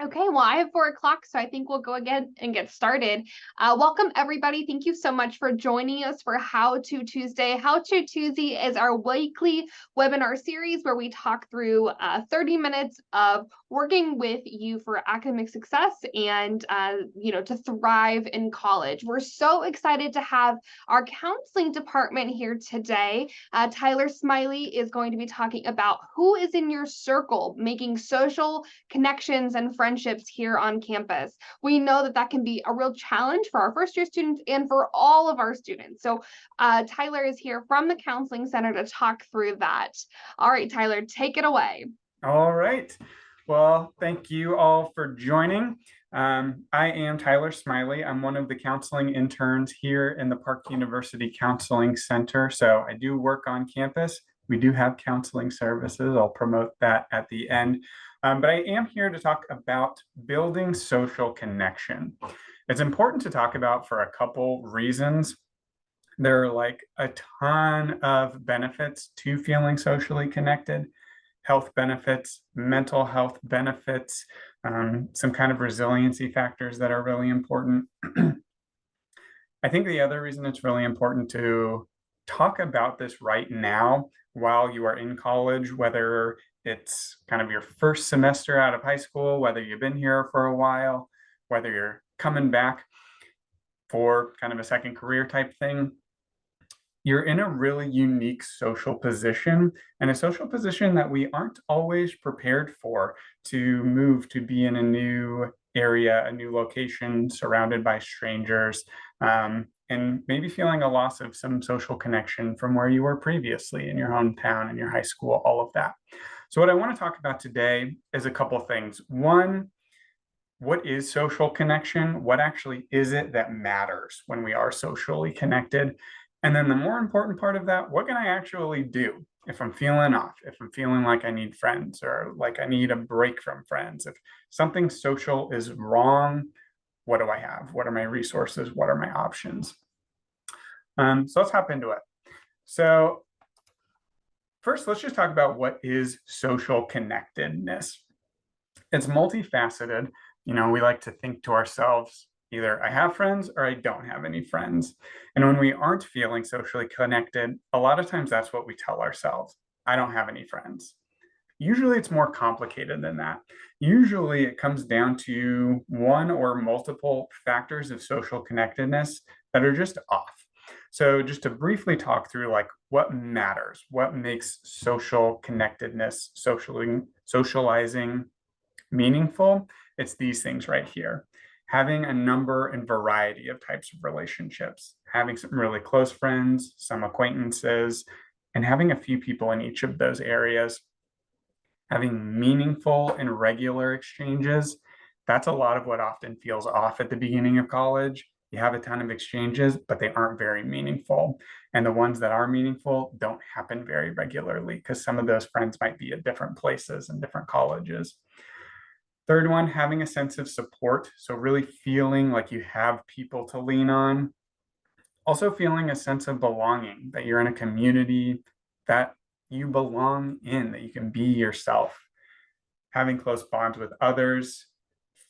Okay, well, I have 4 o'clock, so I think we'll go again and get started. Welcome, everybody. Thank you so much for joining us for How To Tuesday. How To Tuesday is our weekly webinar series where we talk through 30 minutes of working with you for academic success and, to thrive in college. We're so excited to have our counseling department here today. Tyler Smiley is going to be talking about who is in your circle, making social connections and friendships here on campus. We know that that can be a real challenge for our first year students and for all of our students. So Tyler is here from the Counseling Center to talk through that. All right, Tyler, take it away. All right. Well, thank you all for joining. I am Tyler Smiley. I'm one of the counseling interns here in the Park University Counseling Center. So I do work on campus. We do have counseling services. I'll promote that at the end. But I am here to talk about building social connection. It's important to talk about for a couple reasons. There are like a ton of benefits to feeling socially connected. Health benefits, mental health benefits, some kind of resiliency factors that are really important. I think the other reason it's really important to talk about this right now while you are in college, whether it's kind of your first semester out of high school, whether you've been here for a while, whether you're coming back for kind of a second career type thing, you're in a really unique social position, and a social position that we aren't always prepared for, to move to be in a new area, a new location, surrounded by strangers, and maybe feeling a loss of some social connection from where you were previously in your hometown, in your high school, all of that. So what I want to talk about today is a couple of things. One, what is social connection? What actually is it that matters when we are socially connected? And then the more important part of that, what can I actually do if I'm feeling off, if I'm feeling like I need friends or like I need a break from friends? If something social is wrong, what do I have? What are my resources? What are my options? So let's hop into it. So first, let's just talk about what is social connectedness. It's multifaceted. We like to think to ourselves, either I have friends or I don't have any friends. And when we aren't feeling socially connected, a lot of times that's what we tell ourselves. I don't have any friends. Usually it's more complicated than that. Usually it comes down to one or multiple factors of social connectedness that are just off. So just to briefly talk through like what matters, what makes social connectedness, socializing meaningful, it's these things right here. Having a number and variety of types of relationships, having some really close friends, some acquaintances, and having a few people in each of those areas. Having meaningful and regular exchanges, that's a lot of what often feels off at the beginning of college. You have a ton of exchanges, but they aren't very meaningful. And the ones that are meaningful don't happen very regularly because some of those friends might be at different places and different colleges. Third one, having a sense of support. So really feeling like you have people to lean on. Also feeling a sense of belonging, that you're in a community that you belong in, that you can be yourself. Having close bonds with others,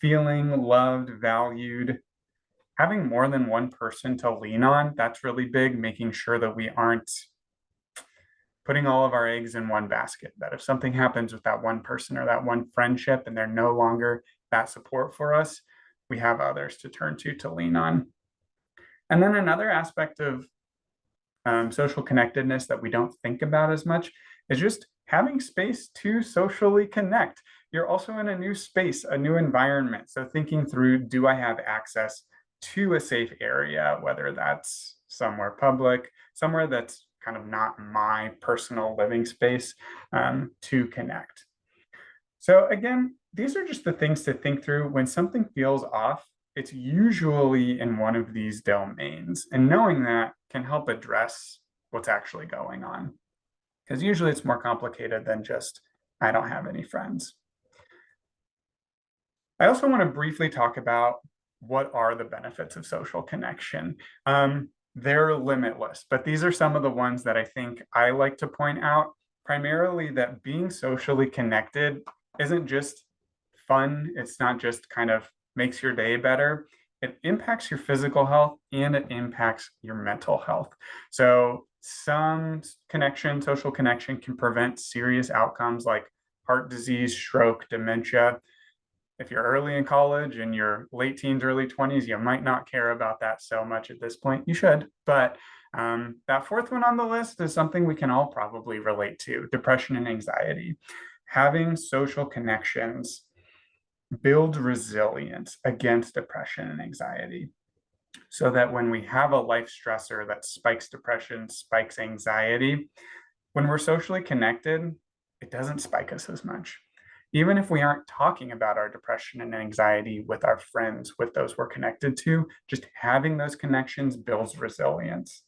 feeling loved, valued. Having more than one person to lean on, that's really big, making sure that we aren't putting all of our eggs in one basket, that if something happens with that one person or that one friendship and they're no longer that support for us, we have others to turn to lean on. And then another aspect of social connectedness that we don't think about as much is just having space to socially connect. You're also in a new space, a new environment. So thinking through, do I have access to a safe area, whether that's somewhere public, somewhere that's kind of not my personal living space, to connect. So again, these are just the things to think through. When something feels off, it's usually in one of these domains. And knowing that can help address what's actually going on. Because usually it's more complicated than just, I don't have any friends. I also want to briefly talk about what are the benefits of social connection. They're limitless, but these are some of the ones that I think I like to point out, primarily that being socially connected isn't just fun. It's not just kind of makes your day better. It impacts your physical health and it impacts your mental health. So some social connection can prevent serious outcomes like heart disease, stroke, dementia. If you're early in college and you're late teens, early 20s, you might not care about that so much at this point. You should, but that fourth one on the list is something we can all probably relate to: depression and anxiety. Having social connections builds resilience against depression and anxiety, so that when we have a life stressor that spikes depression, spikes anxiety, when we're socially connected, it doesn't spike us as much. Even if we aren't talking about our depression and anxiety with our friends, with those we're connected to, just having those connections builds resilience.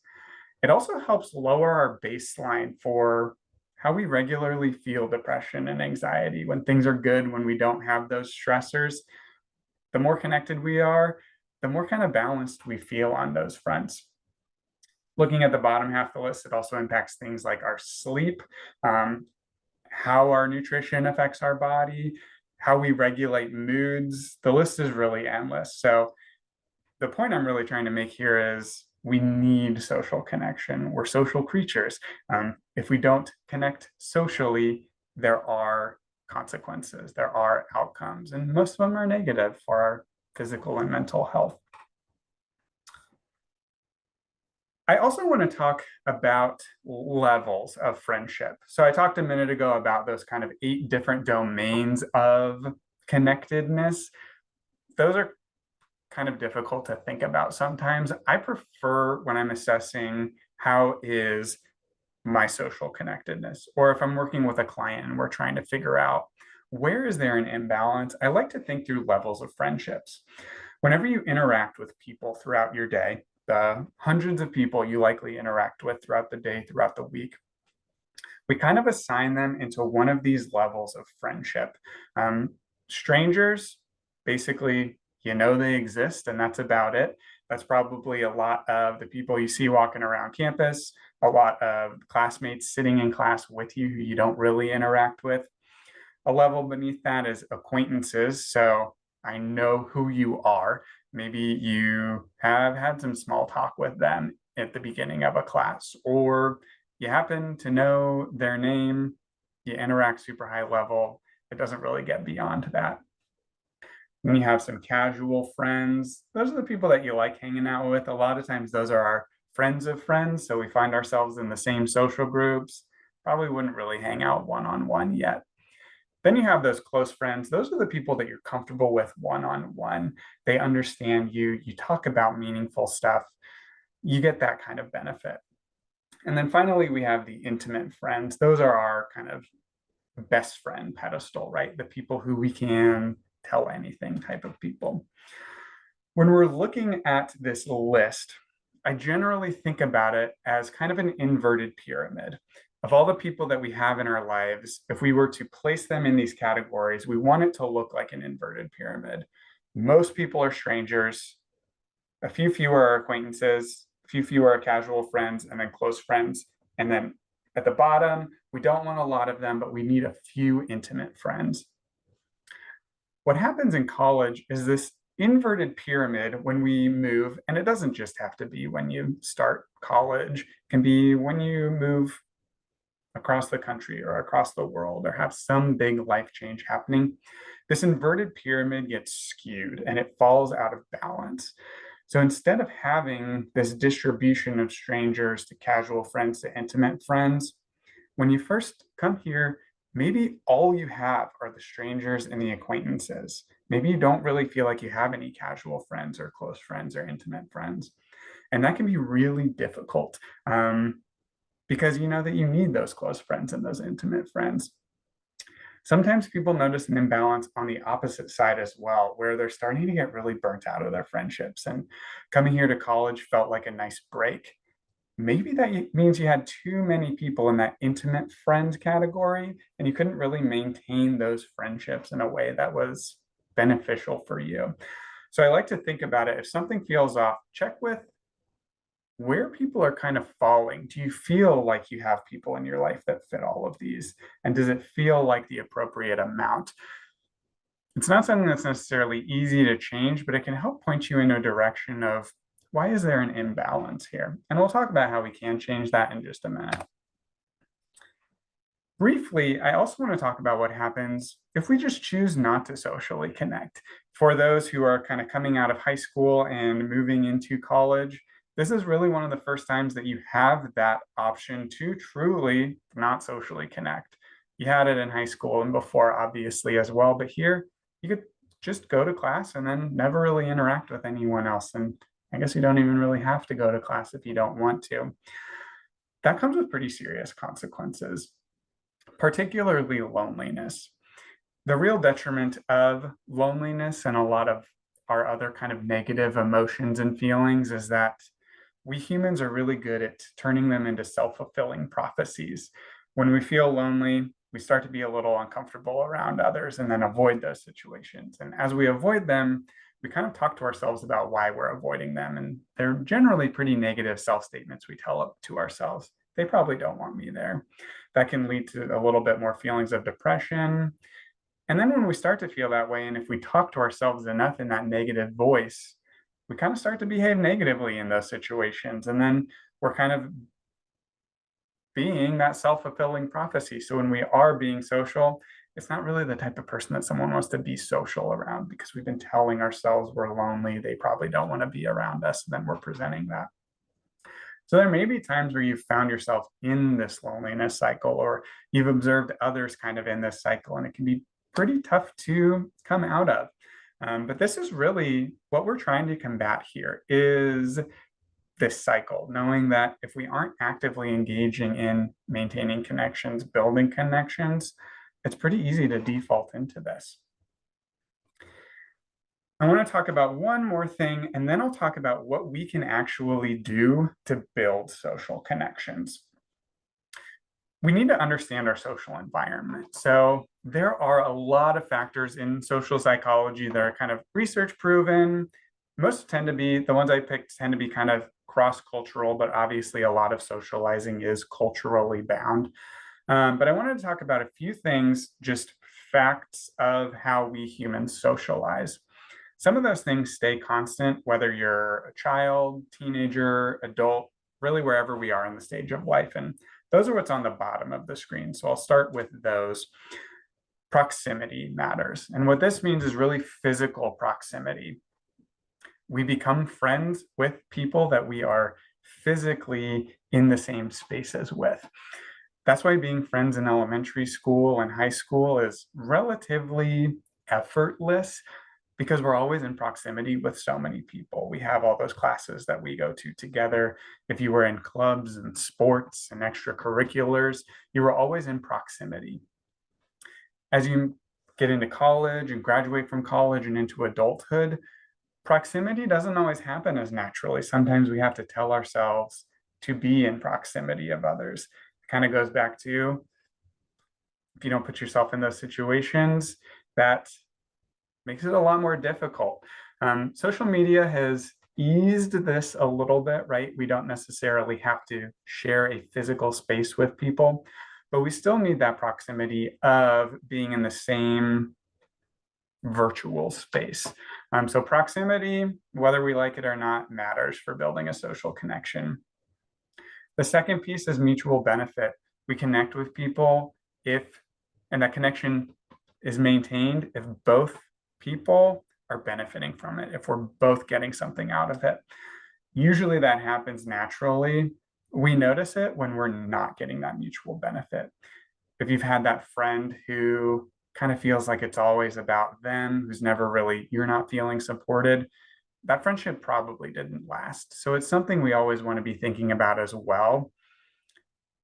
It also helps lower our baseline for how we regularly feel depression and anxiety. When things are good, when we don't have those stressors, the more connected we are, the more kind of balanced we feel on those fronts. Looking at the bottom half of the list, it also impacts things like our sleep, how our nutrition affects our body, how we regulate moods. The list is really endless. So the point I'm really trying to make here is we need social connection. We're social creatures. If we don't connect socially, there are consequences, there are outcomes, and most of them are negative for our physical and mental health. I also want to talk about levels of friendship. So I talked a minute ago about those kind of 8 different domains of connectedness. Those are kind of difficult to think about sometimes. I prefer, when I'm assessing how is my social connectedness, or if I'm working with a client and we're trying to figure out where is there an imbalance, I like to think through levels of friendships. Whenever you interact with people throughout your day, the hundreds of people you likely interact with throughout the day, throughout the week, we kind of assign them into one of these levels of friendship. Strangers, basically, you know they exist, and that's about it. That's probably a lot of the people you see walking around campus, a lot of classmates sitting in class with you who you don't really interact with. A level beneath that is acquaintances. So I know who you are. Maybe you have had some small talk with them at the beginning of a class, or you happen to know their name, you interact super high level. It doesn't really get beyond that. Then you have some casual friends. Those are the people that you like hanging out with. A lot of times those are our friends of friends. So we find ourselves in the same social groups. Probably wouldn't really hang out one-on-one yet. Then you have those close friends. Those are the people that you're comfortable with one-on-one. They understand you. You talk about meaningful stuff. You get that kind of benefit. And then finally, we have the intimate friends. Those are our kind of best friend pedestal, right? The people who we can tell anything type of people. When we're looking at this list, I generally think about it as kind of an inverted pyramid. Of all the people that we have in our lives, if we were to place them in these categories, we want it to look like an inverted pyramid. Most people are strangers, a few fewer are acquaintances, a few fewer are casual friends, and then close friends. And then at the bottom, we don't want a lot of them, but we need a few intimate friends. What happens in college is this inverted pyramid when we move, and it doesn't just have to be when you start college, it can be when you move across the country or across the world or have some big life change happening. This inverted pyramid gets skewed and it falls out of balance. So instead of having this distribution of strangers to casual friends to intimate friends, when you first come here, maybe all you have are the strangers and the acquaintances. Maybe you don't really feel like you have any casual friends or close friends or intimate friends. And that can be really difficult because you know that you need those close friends and those intimate friends. Sometimes people notice an imbalance on the opposite side as well, where they're starting to get really burnt out of their friendships. And coming here to college felt like a nice break. Maybe that means you had too many people in that intimate friend category, and you couldn't really maintain those friendships in a way that was beneficial for you. So I like to think about it. If something feels off, check with where people are kind of falling. Do you feel like you have people in your life that fit all of these? And does it feel like the appropriate amount? It's not something that's necessarily easy to change, but it can help point you in a direction of why is there an imbalance here? And we'll talk about how we can change that in just a minute. Briefly, I also want to talk about what happens if we just choose not to socially connect. For those who are kind of coming out of high school and moving into college, this is really one of the first times that you have that option to truly not socially connect. You had it in high school and before, obviously, as well, but here you could just go to class and then never really interact with anyone else. And I guess you don't even really have to go to class if you don't want to. That comes with pretty serious consequences, particularly loneliness. The real detriment of loneliness and a lot of our other kind of negative emotions and feelings is that we humans are really good at turning them into self-fulfilling prophecies. When we feel lonely, we start to be a little uncomfortable around others and then avoid those situations. And as we avoid them, we kind of talk to ourselves about why we're avoiding them. And they're generally pretty negative self-statements we tell up to ourselves. They probably don't want me there. That can lead to a little bit more feelings of depression. And then when we start to feel that way, and if we talk to ourselves enough in that negative voice, we kind of start to behave negatively in those situations. And then we're kind of being that self-fulfilling prophecy. So when we are being social, it's not really the type of person that someone wants to be social around because we've been telling ourselves we're lonely. They probably don't want to be around us. And then we're presenting that. So there may be times where you've found yourself in this loneliness cycle, or you've observed others kind of in this cycle, and it can be pretty tough to come out of. But this is really what we're trying to combat here is this cycle, knowing that if we aren't actively engaging in maintaining connections, building connections, it's pretty easy to default into this. I want to talk about one more thing, and then I'll talk about what we can actually do to build social connections. We need to understand our social environment. So there are a lot of factors in social psychology that are kind of research proven. Most tend to be, the ones I picked tend to be kind of cross-cultural, but obviously a lot of socializing is culturally bound. But I wanted to talk about a few things, just facts of how we humans socialize. Some of those things stay constant, whether you're a child, teenager, adult, really wherever we are in the stage of life. And those are what's on the bottom of the screen. So I'll start with those. Proximity matters. And what this means is really physical proximity. We become friends with people that we are physically in the same spaces with. That's why being friends in elementary school and high school is relatively effortless, because we're always in proximity with so many people. We have all those classes that we go to together. If you were in clubs and sports and extracurriculars, you were always in proximity. As you get into college and graduate from college and into adulthood, proximity doesn't always happen as naturally. Sometimes we have to tell ourselves to be in proximity of others. It kind of goes back to, if you don't put yourself in those situations, that makes it a lot more difficult. Social media has eased this a little bit, right? We don't necessarily have to share a physical space with people, but we still need that proximity of being in the same virtual space. So proximity, whether we like it or not, matters for building a social connection. The second piece is mutual benefit. We connect with people and that connection is maintained if both people are benefiting from it, if we're both getting something out of it. Usually that happens naturally. We notice it when we're not getting that mutual benefit. If you've had that friend who kind of feels like it's always about them, who's never really, you're not feeling supported, that friendship probably didn't last. So it's something we always want to be thinking about as well.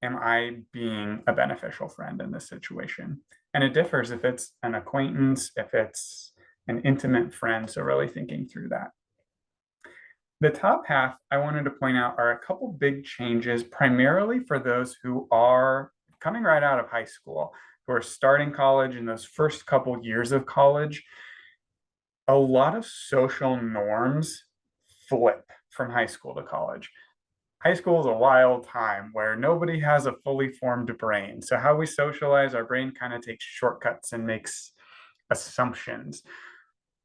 Am I being a beneficial friend in this situation? And it differs if it's an acquaintance, if it's an intimate friend. So really thinking through that. The top half I wanted to point out are a couple big changes, primarily for those who are coming right out of high school, who are starting college in those first couple years of college. A lot of social norms flip from high school to college. High school is a wild time where nobody has a fully formed brain. So how we socialize, our brain kind of takes shortcuts and makes assumptions.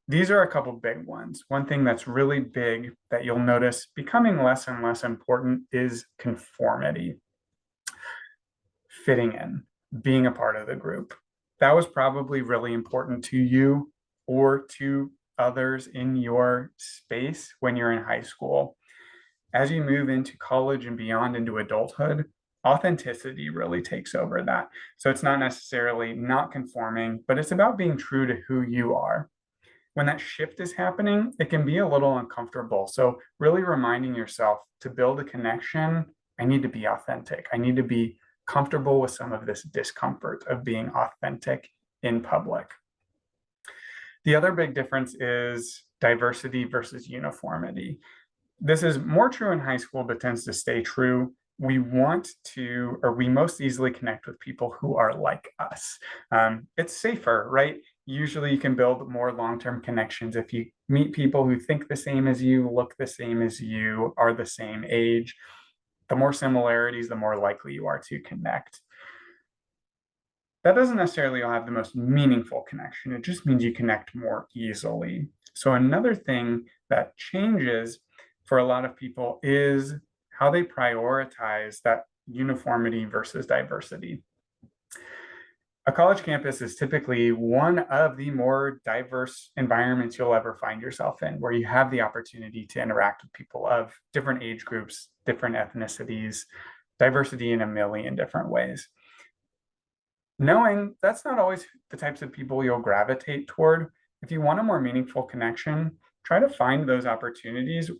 These are a couple big ones. One thing that's really big that you'll notice becoming less and less important is conformity, fitting in, being a part of the group. That was probably really important to you or to others in your space when you're in high school. As you move into college and beyond into adulthood, authenticity really takes over that. So it's not necessarily not conforming, but it's about being true to who you are. When that shift is happening, it can be a little uncomfortable. So really reminding yourself to build a connection, I need to be authentic. I need to be comfortable with some of this discomfort of being authentic in public. The other big difference is diversity versus uniformity. This is more true in high school, but tends to stay true. We want to, or we most easily connect with people who are like us. It's safer, right? Usually you can build more long-term connections if you meet people who think the same as you, look the same as you, are the same age. The more similarities, the more likely you are to connect. That doesn't necessarily have the most meaningful connection. It just means you connect more easily. So another thing that changes for a lot of people is how they prioritize that uniformity versus diversity. A college campus is typically one of the more diverse environments you'll ever find yourself in, where you have the opportunity to interact with people of different age groups, different ethnicities, diversity in a million different ways. Knowing that's not always the types of people you'll gravitate toward, if you want a more meaningful connection, try to find those opportunities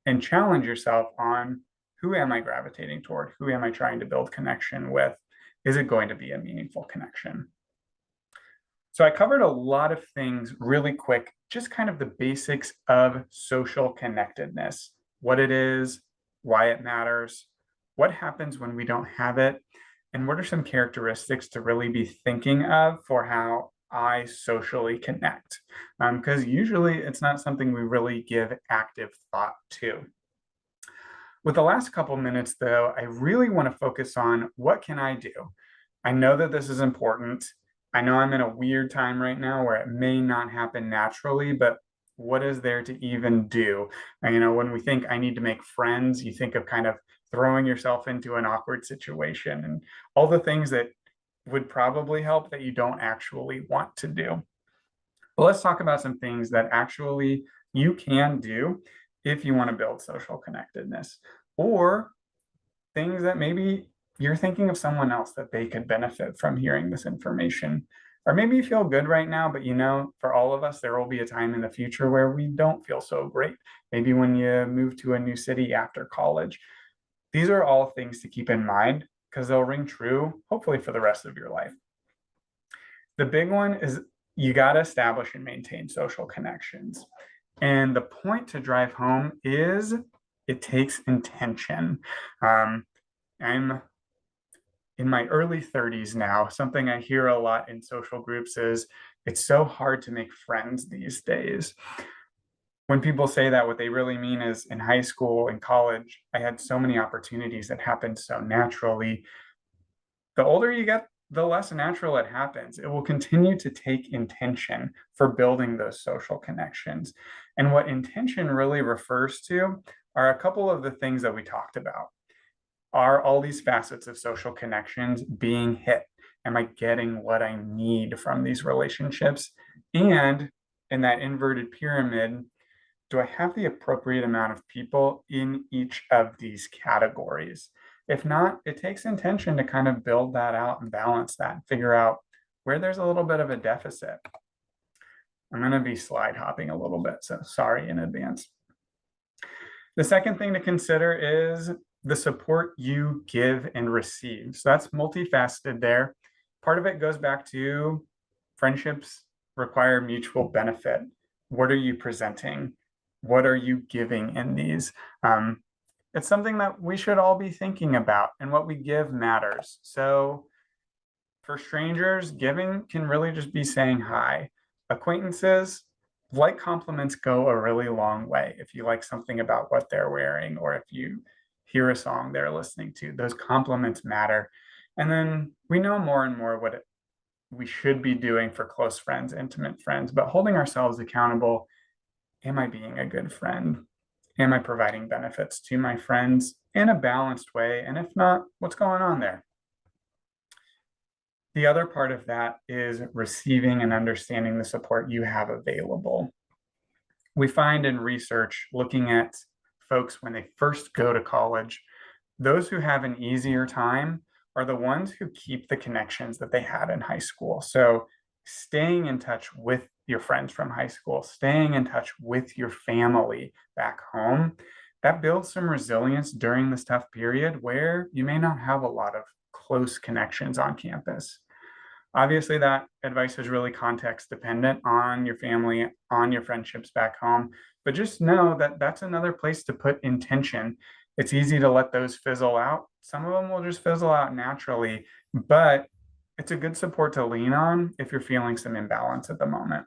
and challenge yourself on who am I gravitating toward? Who am I trying to build connection with? Is it going to be a meaningful connection? So I covered a lot of things really quick, just kind of the basics of social connectedness, what it is, why it matters, what happens when we don't have it, and what are some characteristics to really be thinking of for how I socially connect? Because usually it's not something we really give active thought to. With the last couple minutes, though, I really want to focus on what can I do? I know that this is important. I know I'm in a weird time right now where it may not happen naturally, but what is there to even do? And, when we think I need to make friends, you think of kind of throwing yourself into an awkward situation and all the things that would probably help that you don't actually want to do. But let's talk about some things that actually you can do if you want to build social connectedness, or things that maybe you're thinking of someone else that they could benefit from hearing this information. Or maybe you feel good right now, but for all of us, there will be a time in the future where we don't feel so great. Maybe when you move to a new city after college. These are all things to keep in mind because they'll ring true, hopefully for the rest of your life. The big one is you got to establish and maintain social connections. And the point to drive home is it takes intention. I'm in my early 30s now. Something I hear a lot in social groups is it's so hard to make friends these days. When people say that, what they really mean is in high school and college, I had so many opportunities that happened so naturally. The older you get, the less natural it happens. It will continue to take intention for building those social connections. And what intention really refers to are a couple of the things that we talked about. Are all these facets of social connections being hit? Am I getting what I need from these relationships? And in that inverted pyramid, do I have the appropriate amount of people in each of these categories? If not, it takes intention to kind of build that out and balance that and figure out where there's a little bit of a deficit. I'm going to be slide hopping a little bit, so sorry in advance. The second thing to consider is the support you give and receive. So that's multifaceted there. Part of it goes back to friendships require mutual benefit. What are you presenting? What are you giving in these? It's something that we should all be thinking about, and what we give matters. So for strangers, giving can really just be saying hi. Acquaintances, like compliments go a really long way. If you like something about what they're wearing, or if you hear a song they're listening to, those compliments matter. And then we know more and more we should be doing for close friends, intimate friends, but holding ourselves accountable. Am I being a good friend? Am I providing benefits to my friends in a balanced way? And if not, what's going on there? The other part of that is receiving and understanding the support you have available. We find in research, looking at folks when they first go to college, those who have an easier time are the ones who keep the connections that they had in high school. So staying in touch with your friends from high school, staying in touch with your family back home, that builds some resilience during this tough period where you may not have a lot of close connections on campus. Obviously, that advice is really context dependent on your family, on your friendships back home, but just know that that's another place to put intention. It's easy to let those fizzle out. Some of them will just fizzle out naturally, but it's a good support to lean on if you're feeling some imbalance at the moment.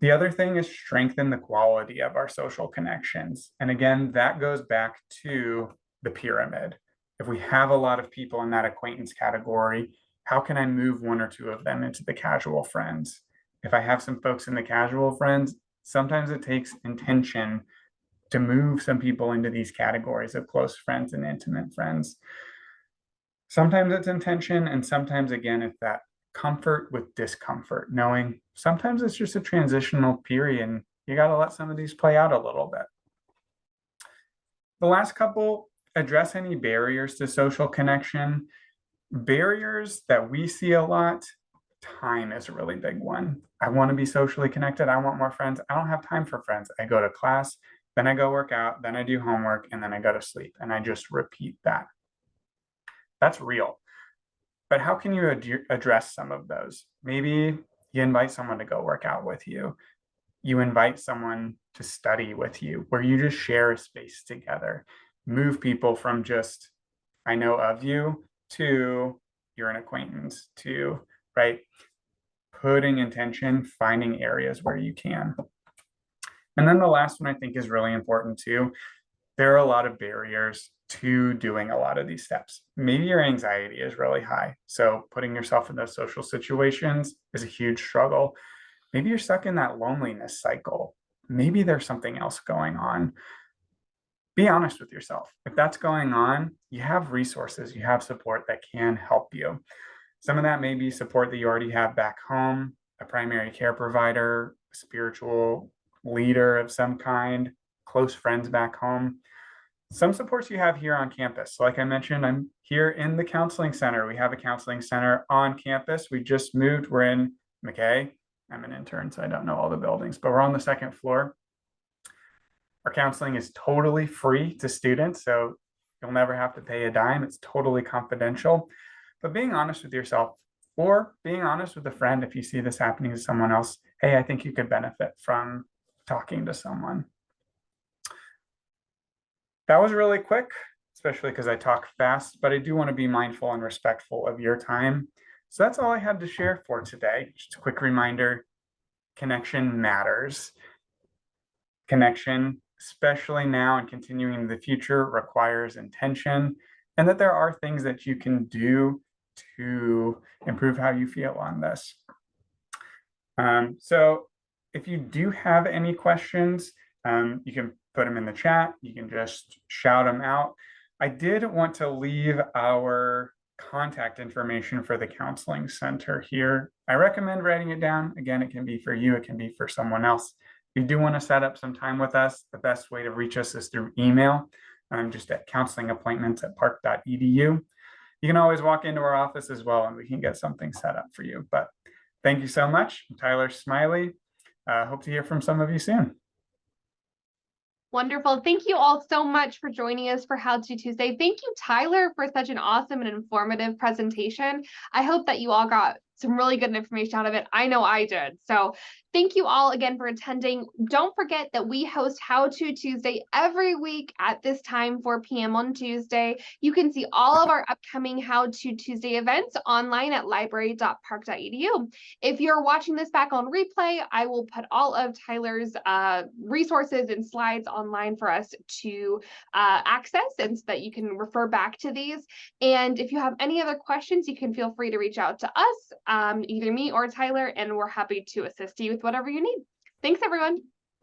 The other thing is strengthen the quality of our social connections. And again, that goes back to the pyramid. If we have a lot of people in that acquaintance category, how can I move one or two of them into the casual friends? If I have some folks in the casual friends, sometimes it takes intention to move some people into these categories of close friends and intimate friends. Sometimes it's intention, and sometimes, again, it's that comfort with discomfort, knowing sometimes it's just a transitional period and you got to let some of these play out a little bit. The last couple address any barriers to social connection. Barriers that we see a lot, time is a really big one. I want to be socially connected. I want more friends. I don't have time for friends. I go to class, then I go work out, then I do homework, and then I go to sleep. And I just repeat that. That's real. But how can you address some of those? Maybe you invite someone to go work out with you. You invite someone to study with you, where you just share a space together. Move people from just, I know of you, to you're an acquaintance, to, right? Putting intention, finding areas where you can. And then the last one I think is really important too. There are a lot of barriers to doing a lot of these steps. Maybe your anxiety is really high. So putting yourself in those social situations is a huge struggle. Maybe you're stuck in that loneliness cycle. Maybe there's something else going on. Be honest with yourself. If that's going on, you have resources, you have support that can help you. Some of that may be support that you already have back home, a primary care provider, a spiritual leader of some kind, close friends back home. Some supports you have here on campus. So like I mentioned, I'm here in the counseling center. We have a counseling center on campus. We just moved. We're in McKay. I'm an intern, so I don't know all the buildings, but we're on the second floor. Our counseling is totally free to students, so you'll never have to pay a dime. It's totally confidential. But being honest with yourself, or being honest with a friend if you see this happening to someone else, hey, I think you could benefit from talking to someone. That was really quick, especially because I talk fast, but I do want to be mindful and respectful of your time. So that's all I had to share for today. Just a quick reminder, connection matters. Connection, especially now and continuing in the future, requires intention, and that there are things that you can do to improve how you feel on this. So if you do have any questions, you can put them in the chat. You can just shout them out. I did want to leave our contact information for the counseling center here. I recommend writing it down. Again, it can be for you, it can be for someone else. If you do want to set up some time with us, the best way to reach us is through email, just at counselingappointments@park.edu. You can always walk into our office as well, and we can get something set up for you. But thank you so much. I'm Tyler Smiley. Hope to hear from some of you soon. Wonderful. Thank you all so much for joining us for How To Tuesday. Thank you, Tyler, for such an awesome and informative presentation. I hope that you all got some really good information out of it. I know I did. So thank you all again for attending. Don't forget that we host How To Tuesday every week at this time, 4 p.m. on Tuesday. You can see all of our upcoming How To Tuesday events online at library.park.edu. If you're watching this back on replay, I will put all of Tyler's resources and slides online for us to access, and so that you can refer back to these. And if you have any other questions, you can feel free to reach out to us, either me or Tyler, and we're happy to assist you with whatever you need. Thanks, everyone.